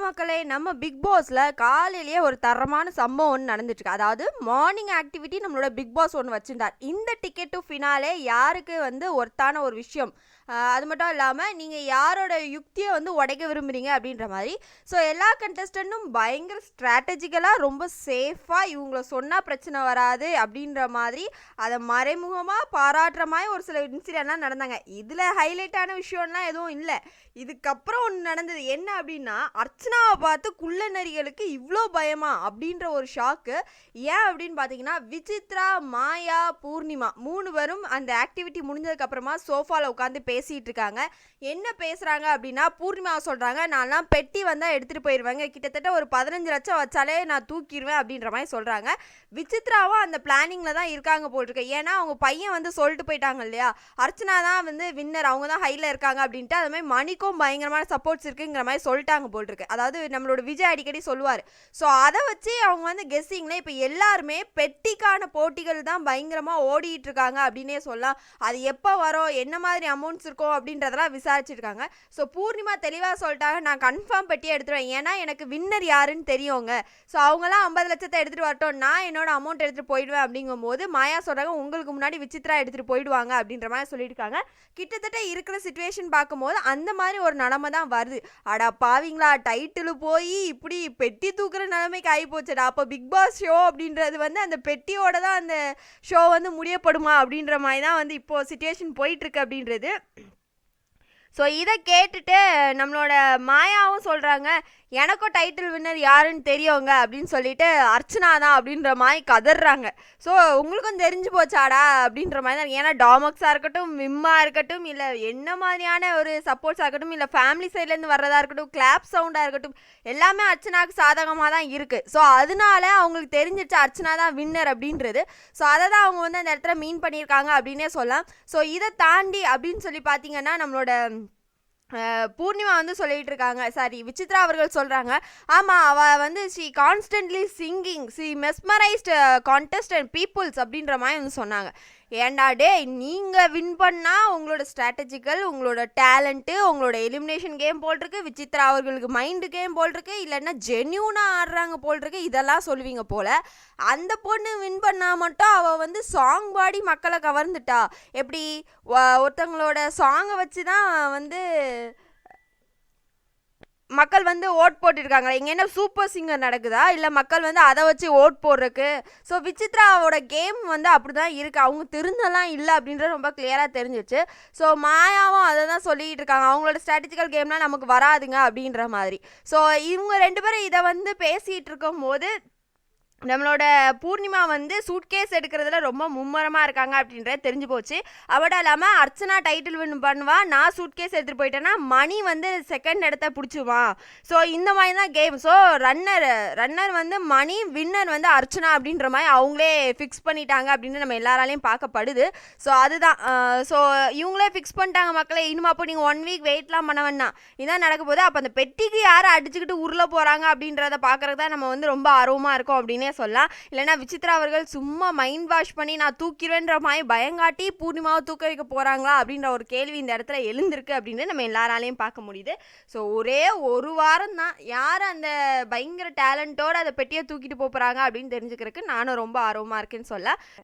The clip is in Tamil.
மக்களே, நம்ம பிக் பாஸ்ல காலையிலேயே ஒரு தரமான சம்பவம் ஒண்ணு நடந்துட்டுருக்கு. அதாவது மார்னிங் ஆக்டிவிட்டி நம்மளோட பிக் பாஸ் ஒண்ணு வச்சிருந்தார். இந்த டிக்கெட் டூ ஃபினாலே யாருக்கு ஒர்த்தான ஒரு விஷயம். அது மட்டும் இல்லாம, நீங்க யாரோட யுக்திய உடைக்க விரும்புறீங்க அப்படின்ற மாரி. ஸோ எல்லா கண்டஸ்டன்ட்டும் பயங்கர ஸ்ட்ராட்டஜிக்கலா ரொம்ப சேஃபா இவங்கள சொன்னா பிரச்சனை வராது அப்படின்ற மாதிரி, அத மறைமுகமா பாராட்டுற மாரி ஒரு சில இன்சிடென்ட்லாம் நடந்தாங்க. இதுல ஹைலைட்டான விஷயம்லாம் எதுவும் இல்ல. இதுக்கப்புறம் ஒண்ணு நடந்தது. என்ன அப்படின்னா, அர்ச்சனாவ பார்த்து குள்ள நரிகளுக்கு இவ்ளோ பயமா? அப்படின்ற ஒரு ஷாக்கு. ஏன் அப்படின்னு பார்த்தீங்கன்னா, விசித்ரா, மாயா, பூர்ணிமா 3 பேரும் அந்த ஆக்டிவிட்டி முடிஞ்சதுக்கு அப்புறமா சோஃபால உட்காந்து பேசிட்டு இருக்காங்க. என்ன பேசுறாங்க அப்படின்னா, பூர்ணிமாவ சொல்றாங்க, "நான்லாம் பெட்டி வந்தா எடுத்துட்டு போயிருவேங்க. கிட்டத்தட்ட ஒரு 15 லட்சம் வச்சாலே நான் தூக்கிருவேன்" அப்படின்ற மாரி சொல்றாங்க. விசித்ராவும் அந்த பிளானிங்ல தான் இருக்காங்க போலிருக்கு. ஏன்னா, அவங்க பையன் சொல்லிட்டு போயிட்டாங்க இல்லையா? அர்ச்சனா தான் வின்னர். அவங்க தான் ஹைல இருக்காங்க அப்படின்ட்டு. அது மாரி மணிக்கும் பயங்கரமான சப்போர்ட்ஸ் இருக்குங்கிற மாதிரி சொல்லிட்டாங்க போலிருக்கு. அதாவது நம்மளோட விஜய் அடிக்கடி சொல்லுவார். ஸோ அதை வச்சு அவங்க கெஸ்ஸிங்ல இப்போ எல்லாருமே பெட்டிக்கான போட்டிகள் தான் பயங்கரமா ஓடிட்டு இருக்காங்க அப்படின்னே சொல்லலாம். அது எப்போ வரும், என்ன மாதிரி அமௌண்ட்ஸ் இருக்கும் அப்படின்றதெல்லாம் விசாரிச்சிருக்காங்க. ஸோ பூர்ணிமா தெளிவாக சொல்லிட்டாங்க, நான் கன்ஃபார்ம் பெட்டியை எடுத்துருவேன். ஏன்னா எனக்கு வின்னர் யாருன்னு தெரியுங்க. ஸோ அவங்களாம் 50 லட்சத்தை எடுத்துட்டு வரட்டும், நான் என்னோட அமௌண்ட் எடுத்துட்டு போயிடுவேன். அப்படிங்கும்போது மாயா சொல்றாங்க, உங்களுக்கு முன்னாடி விசித்ரா எடுத்துட்டு போயிடுவாங்க அப்படின்ற மாதிரி சொல்லியிருக்காங்க. கிட்டத்தட்ட இருக்கிற சிச்சுவேஷன் பார்க்கும்போது அந்த மாதிரி ஒரு நிலைமை தான் வருது. அடா பாவீங்களா, டைட்டில் போய் இப்படி பெட்டி தூக்குற நிலைமைக்கு ஆகி போச்சுடா. அப்போ பிக் பாஸ் ஷோ அப்படின்றது அந்த பெட்டியோட தான் அந்த ஷோ முடியப்படுமா அப்படின்ற மாதிரி தான் இப்போ சிச்சுவேஷன் போயிட்டு இருக்கு அப்படின்றது. ஸோ இதை கேட்டுட்டு நம்மளோட மாயாவும் சொல்கிறாங்க, எனக்கும் டைட்டில் வின்னர் யாருன்னு தெரியுங்க அப்படின்னு சொல்லிட்டு அர்ச்சனா தான் அப்படின்ற மாதிரி கதறாங்க. ஸோ உங்களுக்கும் தெரிஞ்சு போச்சாடா அப்படின்ற மாதிரி தான். ஏன்னா டாமக்ஸாக இருக்கட்டும், விம்மாக இருக்கட்டும், இல்லை என்ன மாதிரியான ஒரு சப்போர்ட்ஸாக இருக்கட்டும், இல்லை ஃபேமிலி சைட்லேருந்து வர்றதா இருக்கட்டும், கிளாப் சவுண்டாக இருக்கட்டும், எல்லாமே அர்ச்சனாவுக்கு சாதகமாக தான் இருக்குது. ஸோ அதனால அவங்களுக்கு தெரிஞ்சிச்சு அர்ச்சனா தான் வின்னர் அப்படின்றது. ஸோ அதை தான் அவங்க அந்த இடத்துல மீன் பண்ணியிருக்காங்க அப்படின்னே சொல்லலாம். ஸோ இதை தாண்டி அப்படின்னு சொல்லி பார்த்தீங்கன்னா, நம்மளோட பூர்ணிமா சொல்லிட்டு இருக்காங்க, சாரி விசித்ரா அவர்கள் சொல்கிறாங்க, ஆமாம் அவள் she constantly singing, she mesmerised contestant peoples அப்படின்ற மாதிரி சொன்னாங்க. ஏண்டா டே, நீங்கள் வின் பண்ணால் உங்களோட ஸ்ட்ராட்டஜிக்கல், உங்களோட டேலண்ட்டு, உங்களோட எலிமினேஷன் கேம் போட்டிருக்கு, விசித்ரா அவர்களுக்கு மைண்டு கேம் போட்டிருக்கு, இல்லைன்னா ஜென்யூனாக ஆடுறாங்க போட்டிருக்கு, இதெல்லாம் சொல்லுவீங்க போல். அந்த பொண்ணு வின் பண்ணால் மட்டும் அவள் சாங் பாடி மக்களை கவர்ந்துட்டா. எப்படி ஒருத்தவங்களோட சாங்கை வச்சு தான் மக்கள் ஓட் போட்டுருக்காங்களா? இங்கே என்ன சூப்பர் சிங்கர் நடக்குதா, இல்லை மக்கள் அதை வச்சு ஓட் போடுறக்கு? ஸோ விசித்ராவோட கேம் அப்படி தான் இருக்குது. அவங்க திருந்தெல்லாம் இல்லை அப்படின்றது ரொம்ப கிளியராக தெரிஞ்சிச்சு. ஸோ மாயாவும் அதை தான் சொல்லிகிட்டு இருக்காங்க, அவங்களோட ஸ்ட்ராட்டஜிக்கல் கேம்லாம் நமக்கு வராதுங்க அப்படின்ற மாதிரி. ஸோ இவங்க 2 பேரும் இதை பேசிகிட்டு இருக்கும் போது நம்மளோட பூர்ணிமா சூட்கேஸ் எடுக்கிறதுல ரொம்ப மும்மரமாக இருக்காங்க அப்படின்றது தெரிஞ்சு போச்சு. அவட இல்லாமல் அர்ச்சனா டைட்டில் வின் பண்ணுவா, நான் சூட்கேஸ் எடுத்துகிட்டு போயிட்டேன்னா மணி செகண்ட் இடத்த பிடிச்சிவான். ஸோ இந்த மாதிரி தான் கேம். ஸோ ரன்னர் மணி, வின்னர் அர்ச்சனா அப்படின்ற மாதிரி அவங்களே ஃபிக்ஸ் பண்ணிட்டாங்க அப்படின்னு நம்ம எல்லாராலையும் பார்க்கப்படுது. ஸோ அதுதான். ஸோ இவங்களே ஃபிக்ஸ் பண்ணிட்டாங்க மக்களே. இனிமே அப்போ நீங்கள் 1 வீக் வெயிட்லாம் பண்ண வேணாம், இதான் நடக்க போகுது. அப்போ அந்த பெட்டிக்கு யாரை அடிச்சுக்கிட்டு உருள போகிறாங்க அப்படின்றத பார்க்குறது தான் நம்ம ரொம்ப ஆர்வமாக இருக்கும் அப்படின்னு சொல்லலாம். இல்லைன்னா விசித்ரா அவர்கள் சும்மா மைண்ட் வாஷ் பண்ணி நான் தூக்கிடுவேன்ற மாதிரி பயங்காட்டி பூர்ணிமாவை தூக்க வைக்க போறாங்களா அப்படின்ற ஒரு கேள்வி இந்த இடத்துல எழுந்திருக்கு அப்படின்னு நம்ம எல்லாராலையும் பார்க்க முடியுது. ஸோ ஒரே ஒரு வாரம் தான் யார் அந்த பயங்கர டேலண்டோட அதை பெட்டியை தூக்கிட்டு போறாங்க அப்படின்னு தெரிஞ்சுக்கிறதுக்கு நானும் ரொம்ப ஆர்வமா இருக்கேன்னு சொல்ல.